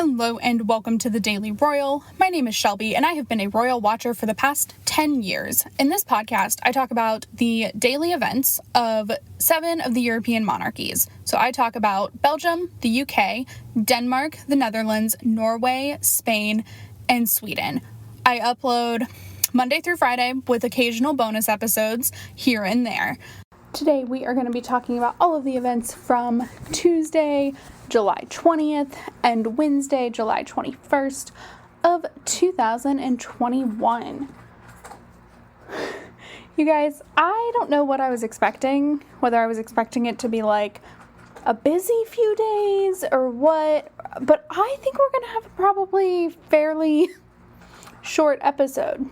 Hello and welcome to the Daily Royal. My name is Shelby and I have been a royal watcher for the past 10 years. In this podcast, I talk about the daily events of 7 of the European monarchies. So I talk about Belgium, the UK, Denmark, the Netherlands, Norway, Spain, and Sweden. I upload Monday through Friday with occasional bonus episodes here and there. Today we are going to be talking about all of the events from Tuesday, July 20th and Wednesday, July 21st of 2021. You guys, I don't know what I was expecting, whether I was expecting it to be like a busy few days or what, but I think we're going to have a probably fairly short episode.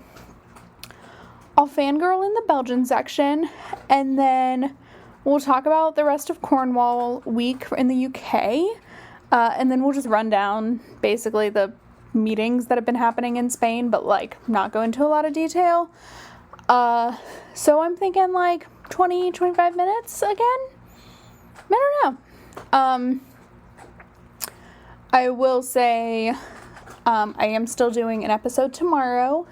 I'll fangirl in the Belgian section, and then we'll talk about the rest of Cornwall week in the UK, and then we'll just run down basically the meetings that have been happening in Spain, but not go into a lot of detail. So I'm thinking 20-25 minutes again? I don't know. I will say I am still doing an episode tomorrow.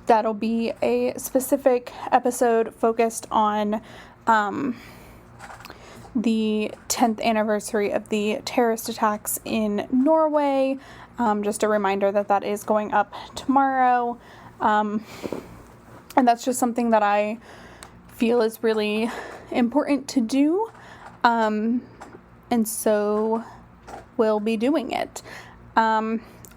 That'll be a specific episode focused on the 10th anniversary of the terrorist attacks in Norway. Just a reminder that is going up tomorrow. And that's just something that I feel is really important to do. And so we'll be doing it.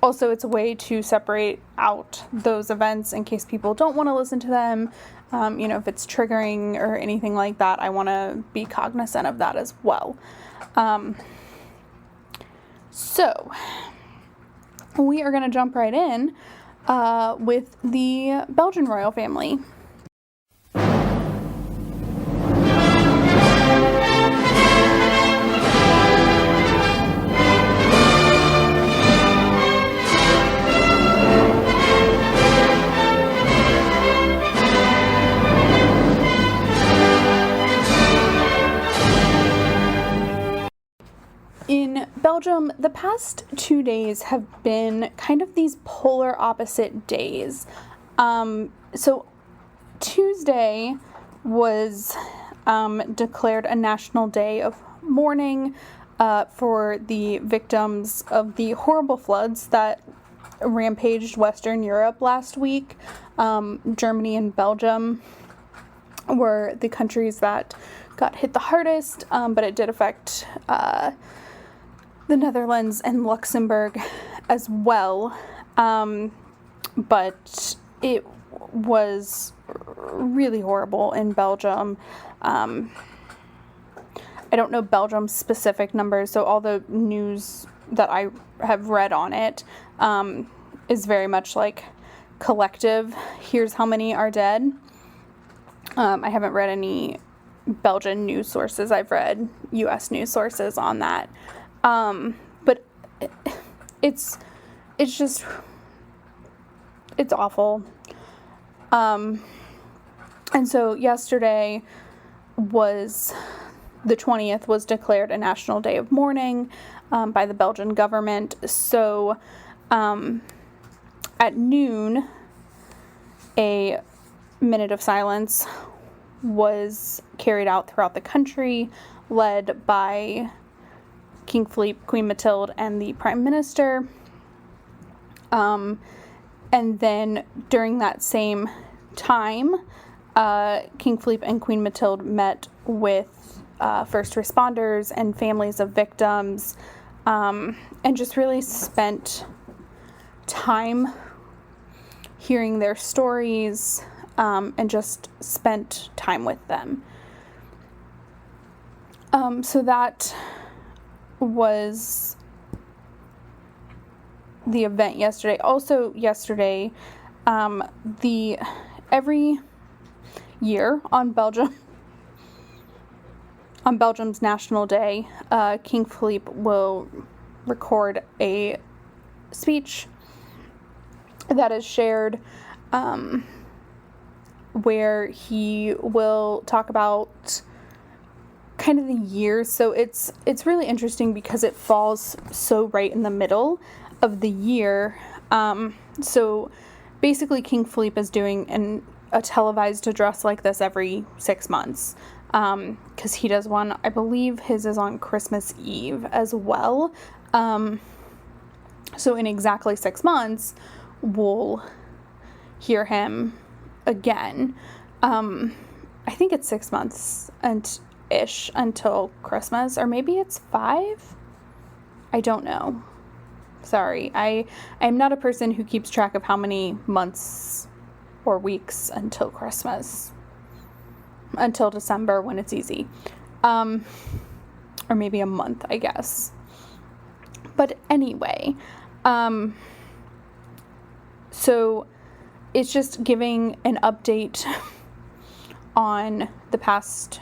Also, it's a way to separate out those events in case people don't want to listen to them. If it's triggering or anything like that, I want to be cognizant of that as well. So, we are going to jump right in with the Belgian Royal Family. In Belgium, the past 2 days have been kind of these polar opposite days. So Tuesday was declared a national day of mourning for the victims of the horrible floods that rampaged Western Europe last week. Germany and Belgium were the countries that got hit the hardest, but it did affect the Netherlands and Luxembourg as well, but it was really horrible in Belgium. I don't know Belgium's specific numbers, so all the news that I have read on it is very much collective. Here's how many are dead. I haven't read any Belgian news sources. I've read U.S. news sources on that. But it's awful. And so yesterday was the 20th was declared a national day of mourning, by the Belgian government. So, at noon, a minute of silence was carried out throughout the country, led by King Philippe, Queen Mathilde, and the Prime Minister. And then during that same time, King Philippe and Queen Mathilde met with first responders and families of victims, and just really spent time hearing their stories, and just spent time with them. So that was the event yesterday. Also yesterday, every year on Belgium's National Day, King Philippe will record a speech that is shared, where he will talk about kind of the year. So it's really interesting because it falls so right in the middle of the year. So basically King Philippe is doing a televised address like this every 6 months. Because he does one, I believe his is on Christmas Eve as well. So in exactly 6 months, we'll hear him again. I think it's 6 months ish until Christmas, or maybe it's 5. I don't know. Sorry, I'm not a person who keeps track of how many months or weeks until Christmas. Until December when it's easy. Or maybe a month, I guess. But anyway, so it's just giving an update on the past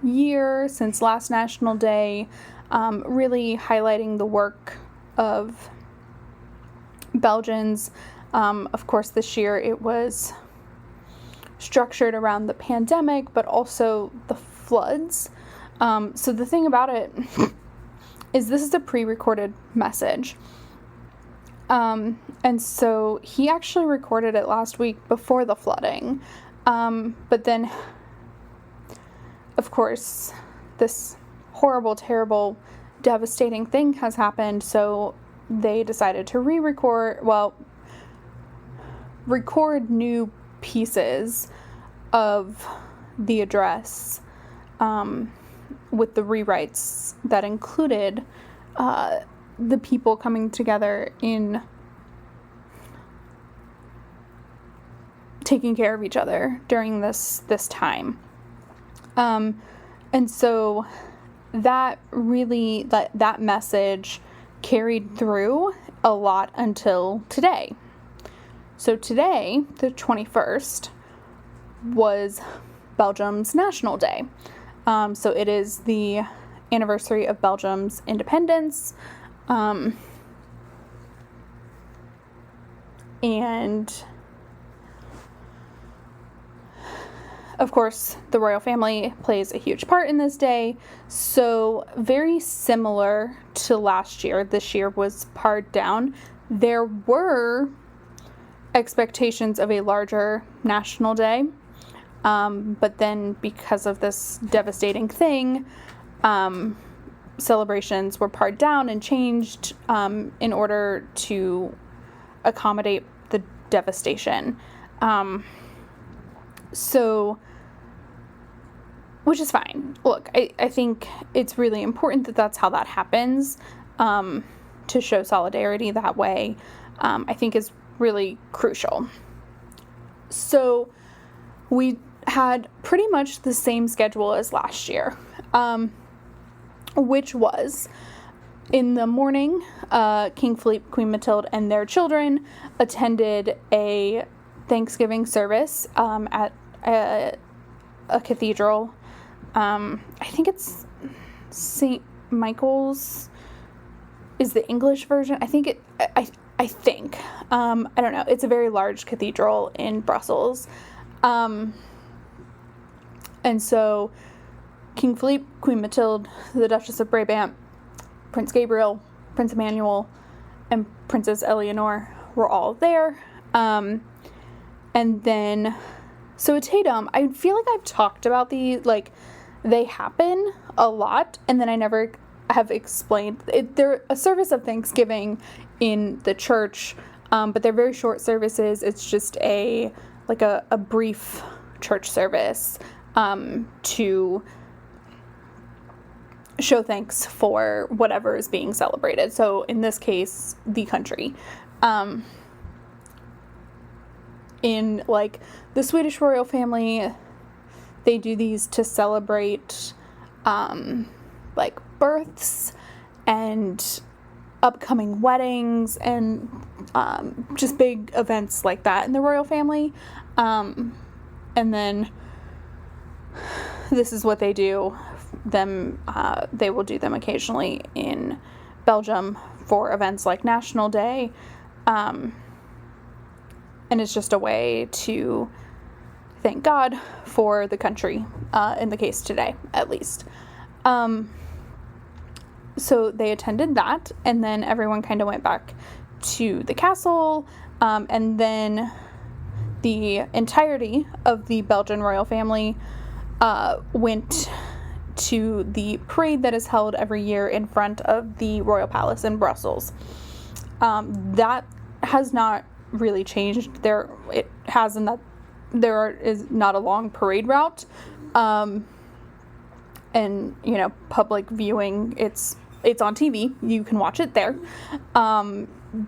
year since last National Day, really highlighting the work of Belgians. Of course, this year it was structured around the pandemic, but also the floods. So the thing about it is this is a pre-recorded message. And so he actually recorded it last week before the flooding. But then, of course, this horrible, terrible, devastating thing has happened. So they decided to record new pieces of the address, with the rewrites that included the people coming together in taking care of each other during this time. And so that really, that message carried through a lot until today. So today, the 21st, was Belgium's National Day. So it is the anniversary of Belgium's independence. And of course, the royal family plays a huge part in this day. So very similar to last year, this year was pared down. There were expectations of a larger national day. But then because of this devastating thing, celebrations were pared down and changed in order to accommodate the devastation. So, which is fine. Look, I think it's really important that that's how that happens, to show solidarity that way, I think is really crucial. So we had pretty much the same schedule as last year, which was in the morning, King Philippe, Queen Mathilde, and their children attended a Thanksgiving service at a cathedral. I think it's St. Michael's is the English version. I think I think. I don't know. It's a very large cathedral in Brussels. And so King Philippe, Queen Mathilde, the Duchess of Brabant, Prince Gabriel, Prince Emmanuel, and Princess Eleanor were all there. And then, so a Tatum, I feel like I've talked about these, like, they happen a lot, and then I never have explained. They're a service of Thanksgiving in the church, but they're very short services. It's just a brief church service to show thanks for whatever is being celebrated. So in this case, the country. In like the Swedish royal family, they do these to celebrate like births and upcoming weddings and just big events like that in the royal family. And then this is what they do. They will do them occasionally in Belgium for events like National Day. And it's just a way to thank God for the country, in the case today, at least. So they attended that, and then everyone kind of went back to the castle, and then the entirety of the Belgian royal family went to the parade that is held every year in front of the royal palace in Brussels. That has not really changed. There is not a long parade route, and public viewing. It's on TV. You can watch it there.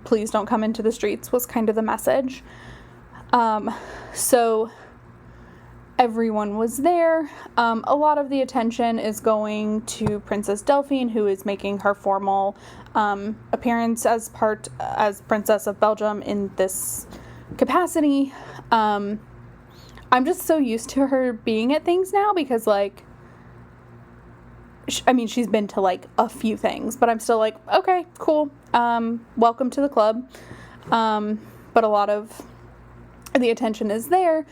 Please don't come into the streets was kind of the message. So everyone was there. A lot of the attention is going to Princess Delphine, who is making her formal appearance as Princess of Belgium in this capacity. I'm just so used to her being at things now because, she's been to, a few things, but I'm still like, okay, cool. Welcome to the club. But a lot of the attention is there.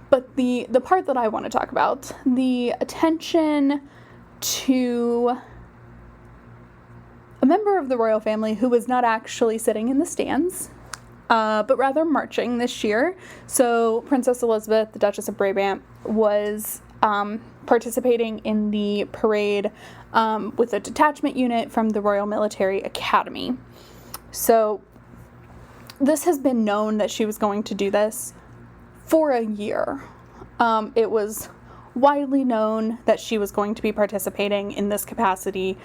But the part that I want to talk about, the attention to a member of the royal family who was not actually sitting in the stands, but rather marching this year. So Princess Elizabeth, the Duchess of Brabant, was participating in the parade with a detachment unit from the Royal Military Academy. So this has been known that she was going to do this for a year. It was widely known that she was going to be participating in this capacity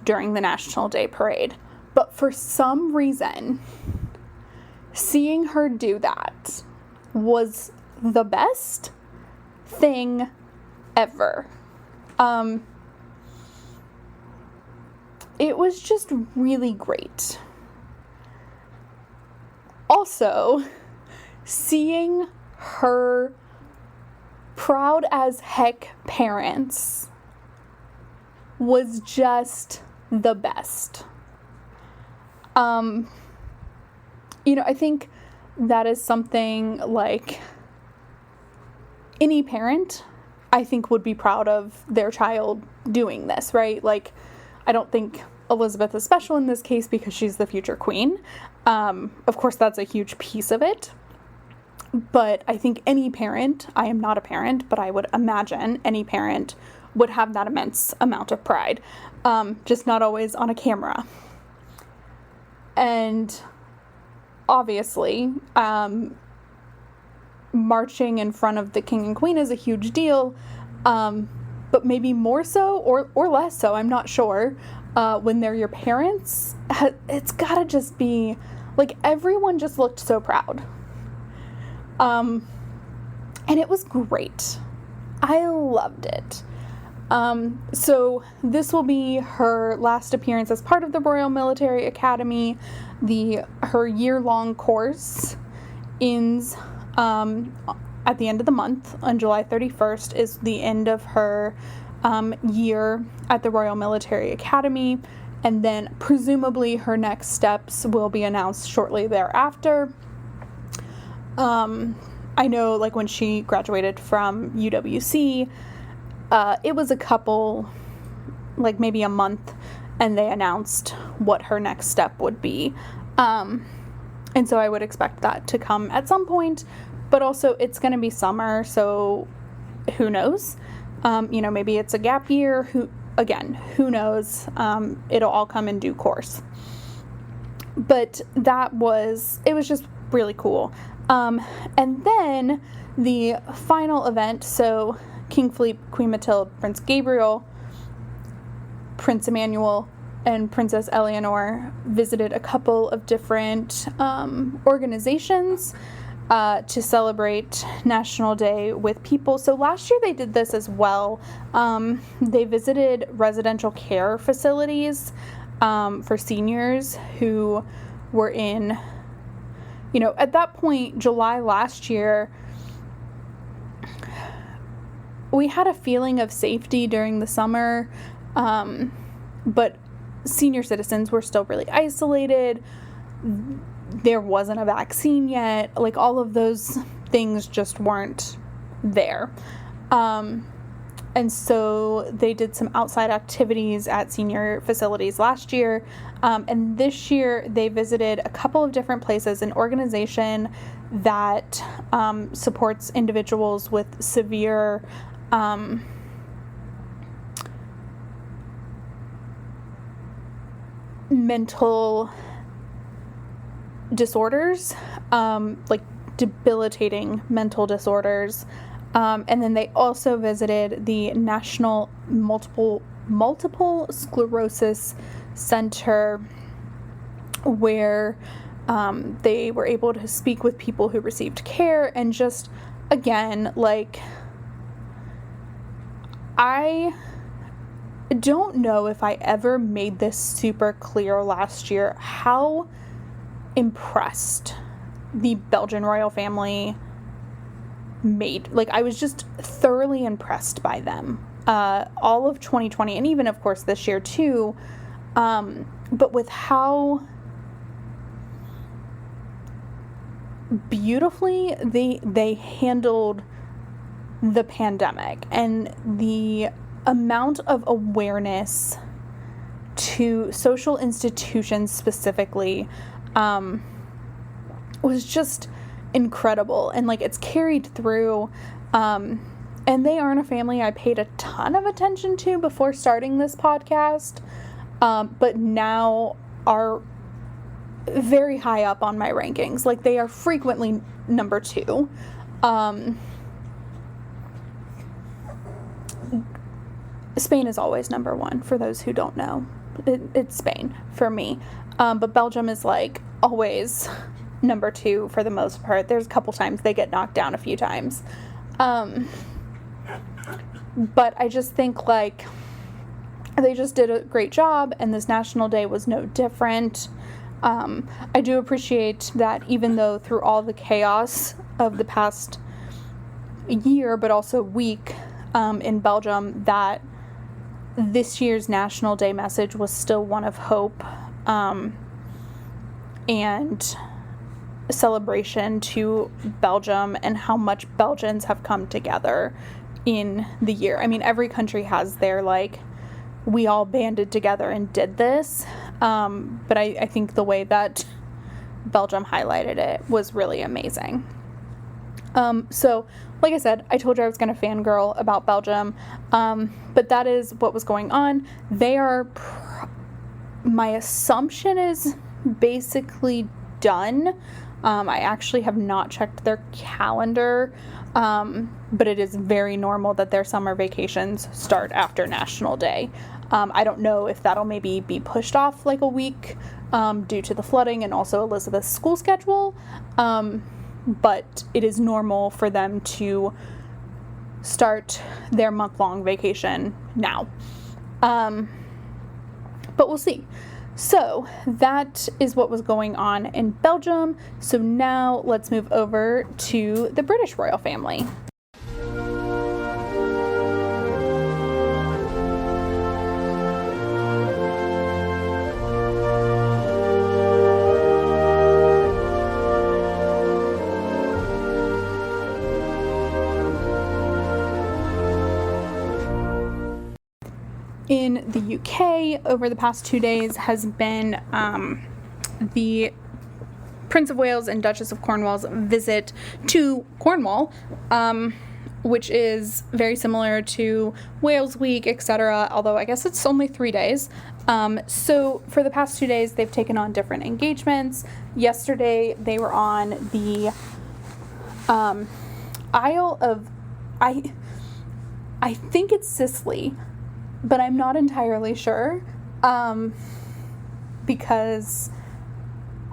during the National Day Parade. But for some reason, seeing her do that was the best thing ever. It was just really great. Also, seeing her proud as heck parents was just the best. I think that is something any parent, I think, would be proud of their child doing this, right? I don't think Elizabeth is special in this case because she's the future queen. Of course, that's a huge piece of it. But I think any parent, I am not a parent, but I would imagine any parent would have that immense amount of pride. Just not always on a camera. And obviously, marching in front of the king and queen is a huge deal, but maybe more so or less so, I'm not sure, when they're your parents. It's gotta just be, everyone just looked so proud. And it was great. I loved it. So this will be her last appearance as part of the Royal Military Academy. Her year-long course ends at the end of the month. On July 31st is the end of her year at the Royal Military Academy, and then presumably her next steps will be announced shortly thereafter. I know, when she graduated from UWC, it was a couple, maybe a month, and they announced what her next step would be. And so I would expect that to come at some point, but also it's going to be summer, so who knows? Maybe it's a gap year. Who knows? It'll all come in due course. But it was just really cool. And then the final event, so King Philippe, Queen Mathilde, Prince Gabriel, Prince Emmanuel, and Princess Eleanor visited a couple of different organizations to celebrate National Day with people. So last year they did this as well. They visited residential care facilities for seniors who were in, at that point, July last year, we had a feeling of safety during the summer, but senior citizens were still really isolated. There wasn't a vaccine yet. All of those things just weren't there. And so they did some outside activities at senior facilities last year. And this year they visited a couple of different places, an organization that supports individuals with severe mental disorders, like debilitating mental disorders. And then they also visited the National Multiple Sclerosis Center, where they were able to speak with people who received care. And just, again, like, I don't know if I ever made this super clear last year how impressed the Belgian royal family made. Like, I was just thoroughly impressed by them all of 2020, and even of course this year too, but with how beautifully they handled the pandemic and the amount of awareness to social institutions specifically was just incredible. And like, it's carried through, and they aren't a family I paid a ton of attention to before starting this podcast, but now are very high up on my rankings. Like, they are frequently number 2. Spain is always number 1, for those who don't know. It's Spain for me. But Belgium is like always number 2 for the most part. There's a couple times they get knocked down a few times. But I just think, like, they just did a great job, and this National Day was no different. I do appreciate that even though through all the chaos of the past year, but also week in Belgium, that this year's National Day message was still one of hope and celebration to Belgium and how much Belgians have come together in the year. I mean, every country has their, like, we all banded together and did this, but I think the way that Belgium highlighted it was really amazing. So, like I said, I told you I was going to fangirl about Belgium, but that is what was going on. They are, my assumption is basically done. I actually have not checked their calendar, but it is very normal that their summer vacations start after National Day. I don't know if that'll maybe be pushed off like a week due to the flooding and also Elizabeth's school schedule, but it is normal for them to start their month-long vacation now. But we'll see. So that is what was going on in Belgium. So now let's move over to the British royal family. In the UK, over the past 2 days, has been the Prince of Wales and Duchess of Cornwall's visit to Cornwall, which is very similar to Wales Week, etc., although I guess it's only 3 days. So for the past 2 days, they've taken on different engagements. Yesterday, they were on the Isle of... I think it's Scilly, but I'm not entirely sure, because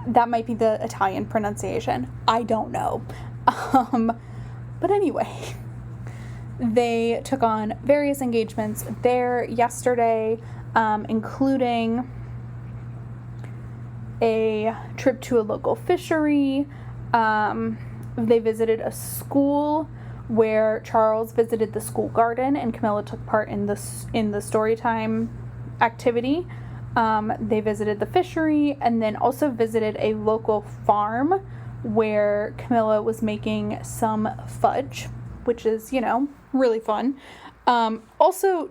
that might be the Italian pronunciation. I don't know. But anyway, they took on various engagements there yesterday, including a trip to a local fishery. They visited a school where Charles visited the school garden and Camilla took part in the story time activity. They visited the fishery and then also visited a local farm where Camilla was making some fudge. which is, really fun. Also,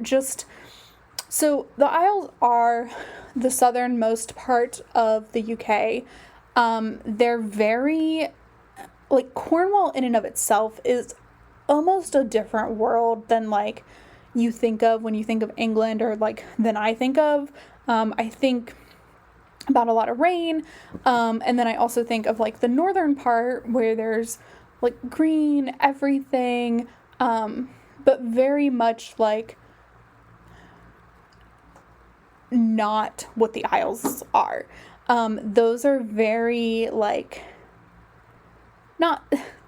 so the Isles are the southernmost part of the UK. They're very, like, Cornwall in and of itself is almost a different world than, like, you think of when you think of England, or, like, than I think of. I think about a lot of rain, and then I also think of, like, the northern part where there's, like, green everything, but very much, like, not what the Isles are. Those are very, like,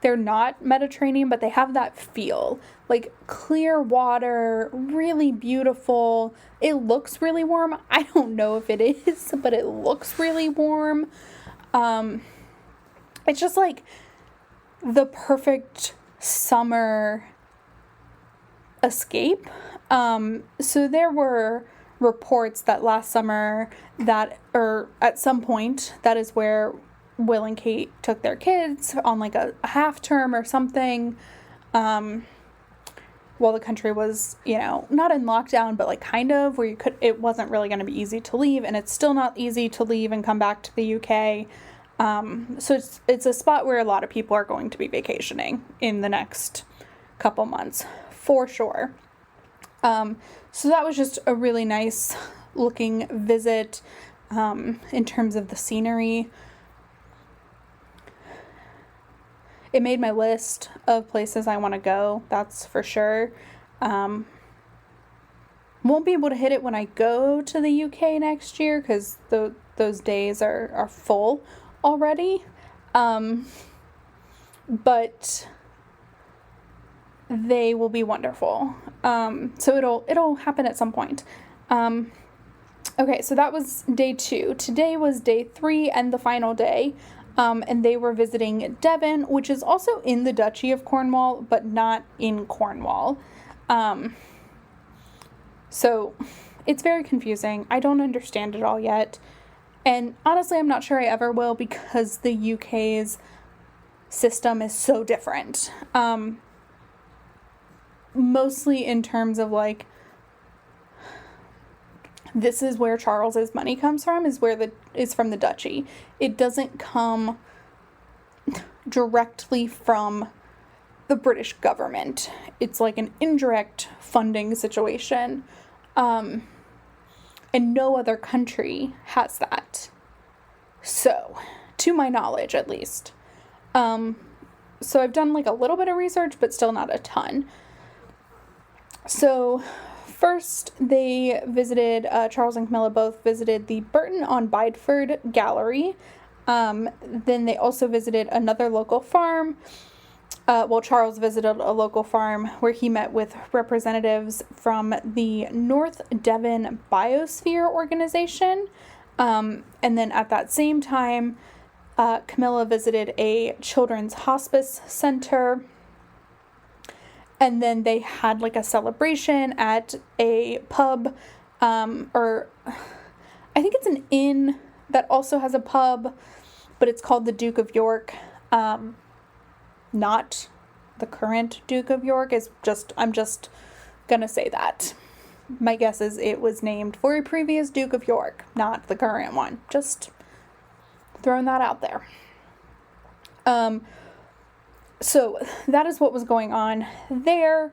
they're not Mediterranean, but they have that feel. Like, clear water, really beautiful. It looks really warm. I don't know if it is, but it looks really warm. It's just, like, the perfect summer escape. So there were reports that last summer or at some point, that is where Will and Kate took their kids on, like, a half term or something, while the country was, not in lockdown, but, like, kind of, where it wasn't really going to be easy to leave, and it's still not easy to leave and come back to the UK. So it's a spot where a lot of people are going to be vacationing in the next couple months, for sure. So that was just a really nice looking visit, in terms of the scenery. It made my list of places I want to go, that's for sure. Won't be able to hit it when I go to the UK next year, because those days are full already. But they will be wonderful. So it'll happen at some point. Okay, so that was day 2. Today was day 3 and the final day. And they were visiting Devon, which is also in the Duchy of Cornwall, but not in Cornwall. So it's very confusing. I don't understand it all yet. And honestly, I'm not sure I ever will, because the UK's system is so different. Mostly in terms of, like, this is where Charles's money comes from, is from the duchy. It doesn't come directly from the British government. It's like an indirect funding situation. And no other country has that. So, to my knowledge, at least. So I've done, like, a little bit of research, but still not a ton. So first, they visited, Charles and Camilla both visited the Burton on Bideford Gallery. Then they also visited another local farm. Charles visited a local farm where he met with representatives from the North Devon Biosphere Organization. And then at that same time, Camilla visited a children's hospice center. And then they had, like, a celebration at a pub, or I think it's an inn that also has a pub, but it's called the Duke of York. Not the current Duke of York. I'm just gonna say that. My guess is it was named for a previous Duke of York, not the current one. Just throwing that out there. So that is what was going on there.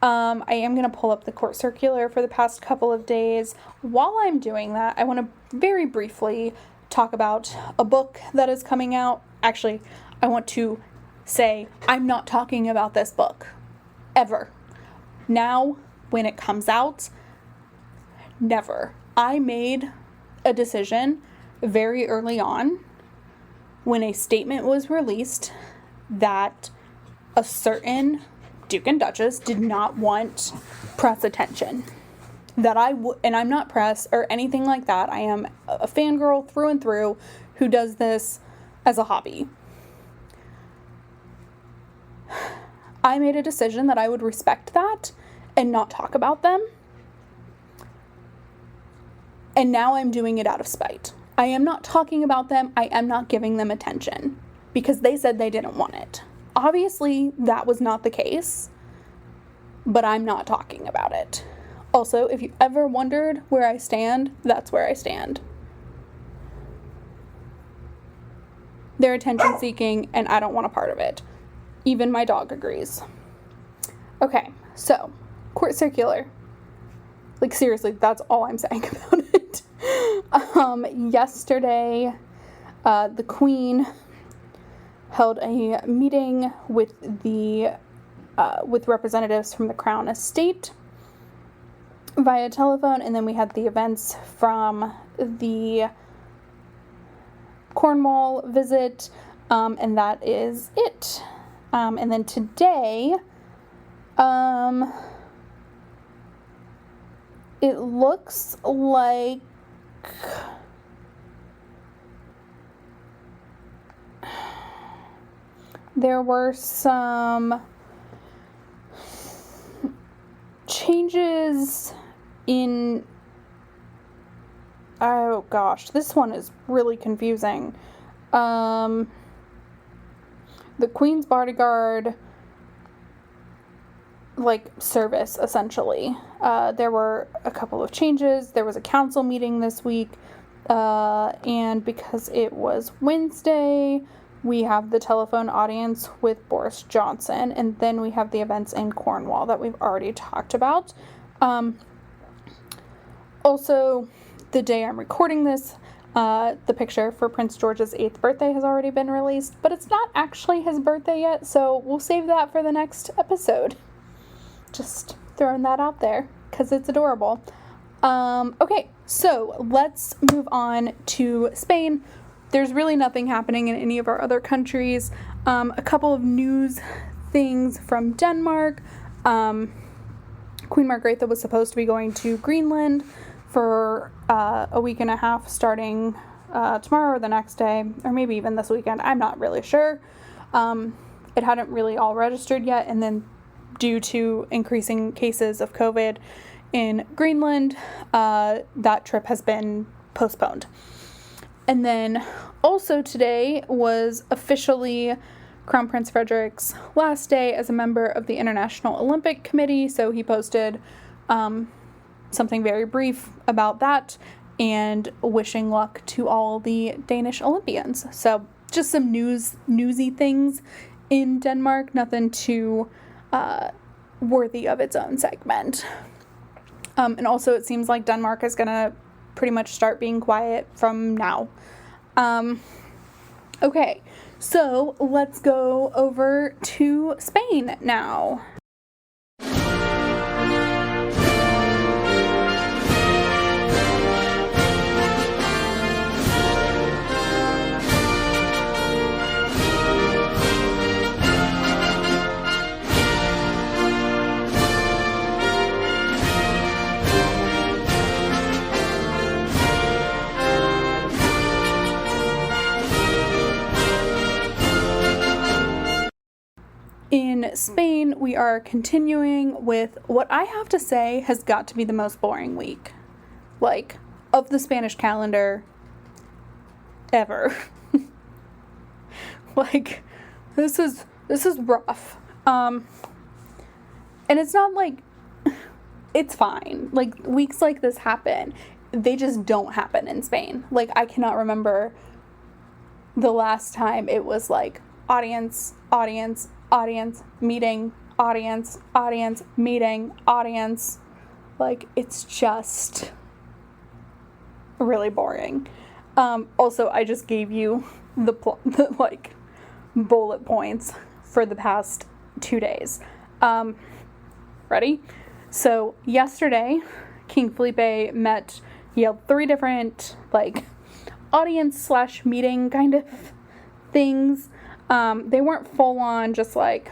I am going to pull up the court circular for the past couple of days. While I'm doing that, I want to very briefly talk about a book that is coming out. Actually, I want to say I'm not talking about this book ever. Now, when it comes out, never. I made a decision very early on when a statement was released that a certain Duke and Duchess did not want press attention. And I'm not press or anything like that. I am a fangirl through and through who does this as a hobby. I made a decision that I would respect that and not talk about them. And now I'm doing it out of spite. I am not talking about them. I am not giving them attention because they said they didn't want it. Obviously, that was not the case, but I'm not talking about it. Also, if you ever wondered where I stand, that's where I stand. They're attention seeking, and I don't want a part of it. Even my dog agrees. Okay, so, court circular. Like, seriously, that's all I'm saying about it. Yesterday, the Queen held a meeting with with representatives from the Crown Estate via telephone, and then we had the events from the Cornwall visit, and that is it. And then today, it looks like there were some changes in, oh gosh, this one is really confusing. The Queen's Bodyguard, like, service, essentially. There were a couple of changes. There was a council meeting this week, and because it was Wednesday, we have the telephone audience with Boris Johnson, and then we have the events in Cornwall that we've already talked about. Also, the day I'm recording this, the picture for Prince George's 8th birthday has already been released, but it's not actually his birthday yet, so we'll save that for the next episode. Just throwing that out there, because it's adorable. Okay, so let's move on to Spain. There's really nothing happening in any of our other countries. A couple of news things from Denmark. Queen Margrethe was supposed to be going to Greenland for a week and a half starting tomorrow or the next day, or maybe even this weekend. I'm not really sure. It hadn't really all registered yet, and then due to increasing cases of COVID in Greenland, that trip has been postponed. And then also today was officially Crown Prince Frederic's last day as a member of the International Olympic Committee, so he posted something very brief about that and wishing luck to all the Danish Olympians. So just some newsy things in Denmark, nothing too worthy of its own segment. And also it seems like Denmark is going to pretty much start being quiet from now. Okay, so let's go over to Spain now. In Spain, we are continuing with what I have to say has got to be the most boring week, like, of the Spanish calendar ever. Like, this is rough. And it's not like, it's fine. Like, weeks like this happen. They just don't happen in Spain. Like, I cannot remember the last time it was like audience, meeting, audience, meeting, audience. Like, it's just really boring. Also, I just gave you the like bullet points for the past 2 days. Ready? So yesterday, King Felipe met. He held 3 different like audience/meeting kind of things. They weren't full on just like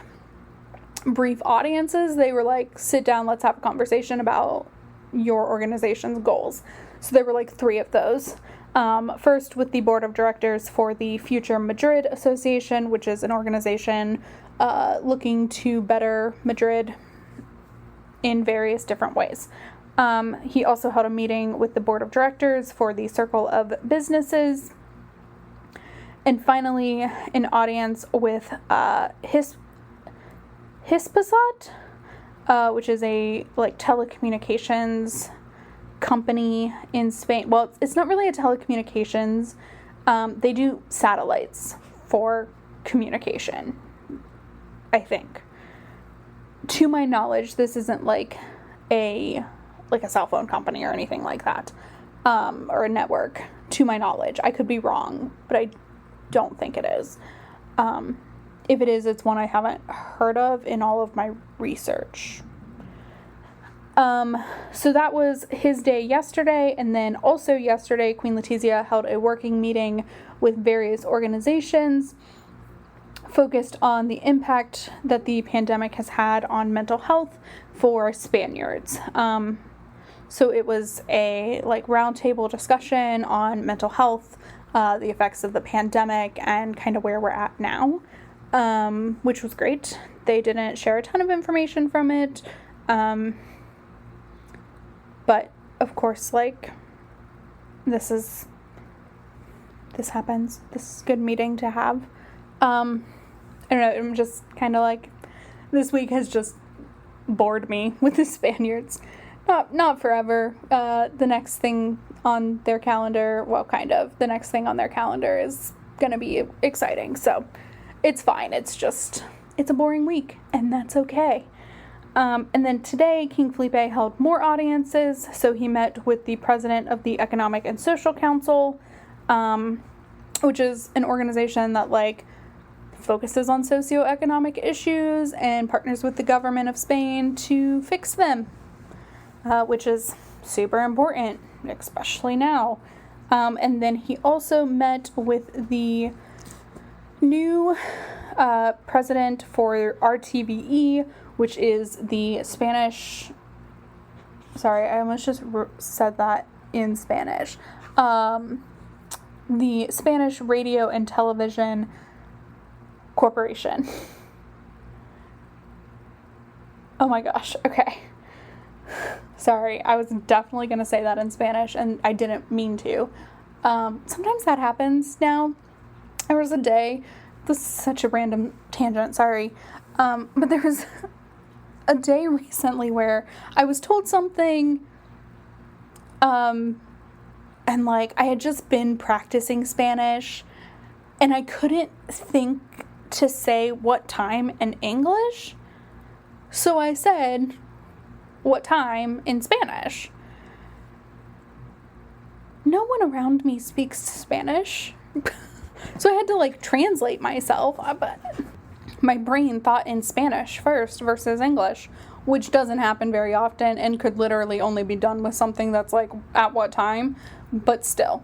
brief audiences. They were like, sit down, let's have a conversation about your organization's goals. So there were like 3 of those. First with the board of directors for the Future Madrid Association, which is an organization looking to better Madrid in various different ways. He also held a meeting with the board of directors for the Circle of Businesses. And finally, an audience with Hispasat, which is a telecommunications company in Spain. Well, it's not really a telecommunications. They do satellites for communication, I think. To my knowledge, this isn't like a cell phone company or anything like that, or a network. To my knowledge, I could be wrong, but I don't think it is. If it is, it's one I haven't heard of in all of my research. So that was his day yesterday, and then also yesterday, Queen Letizia held a working meeting with various organizations focused on the impact that the pandemic has had on mental health for Spaniards. So it was a roundtable discussion on mental health, the effects of the pandemic, and kind of where we're at now, which was great. They didn't share a ton of information from it, but of course, this happens. This is a good meeting to have. I don't know, I'm just kind of this week has just bored me with the Spaniards. Not forever. The next thing on their calendar, the next thing on their calendar is going to be exciting. So it's fine. It's a boring week, and that's okay. And then today, King Felipe held more audiences. So he met with the president of the Economic and Social Council, which is an organization that focuses on socioeconomic issues and partners with the government of Spain to fix them, which is super important, especially now. And then he also met with the new president for RTVE, which is the Spanish... Sorry, I almost just said that in Spanish. The Spanish Radio and Television Corporation. Oh my gosh, okay. Sorry, I was definitely going to say that in Spanish, and I didn't mean to. Sometimes that happens now. There was a day, this is such a random tangent, sorry, but there was a day recently where I was told something, and I had just been practicing Spanish, and I couldn't think to say what time in English, so I said what time in Spanish. No one around me speaks Spanish, so I had to translate myself, but my brain thought in Spanish first versus English, which doesn't happen very often and could literally only be done with something that's at what time, but still.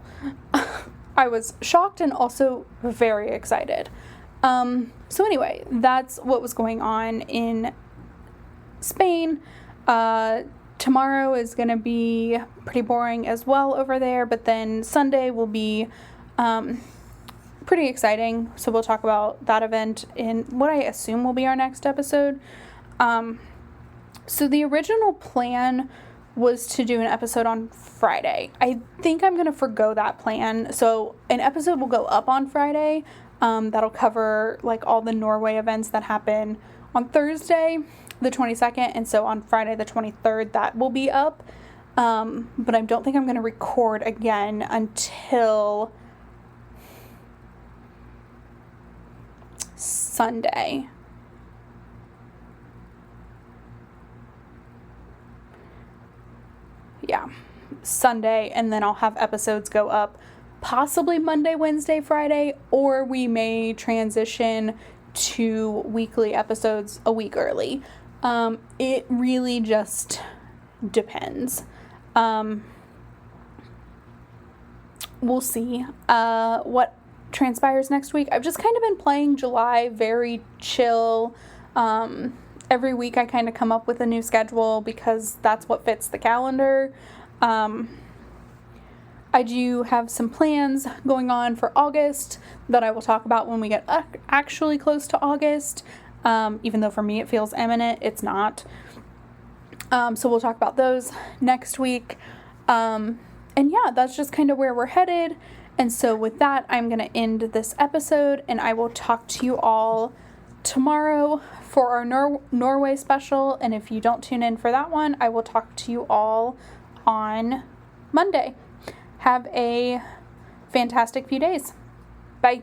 I was shocked and also very excited. So anyway, that's what was going on in Spain. Tomorrow is going to be pretty boring as well over there, but then Sunday will be pretty exciting. So we'll talk about that event in what I assume will be our next episode. So the original plan was to do an episode on Friday. I think I'm going to forgo that plan. So an episode will go up on Friday. That'll cover all the Norway events that happen on Thursday, the 22nd. And so on Friday, the 23rd, that will be up. But I don't think I'm going to record again until Sunday. Yeah, Sunday, and then I'll have episodes go up possibly Monday, Wednesday, Friday, or we may transition to weekly episodes a week early. It really just depends. We'll see what transpires next week. I've just kind of been playing July very chill. Every week I kind of come up with a new schedule because that's what fits the calendar. I do have some plans going on for August that I will talk about when we get actually close to August. Even though for me it feels imminent, it's not. So we'll talk about those next week. And yeah, that's just kind of where we're headed. And so with that, I'm going to end this episode, and I will talk to you all tomorrow for our Norway special. And if you don't tune in for that one, I will talk to you all on Monday. Have a fantastic few days. Bye.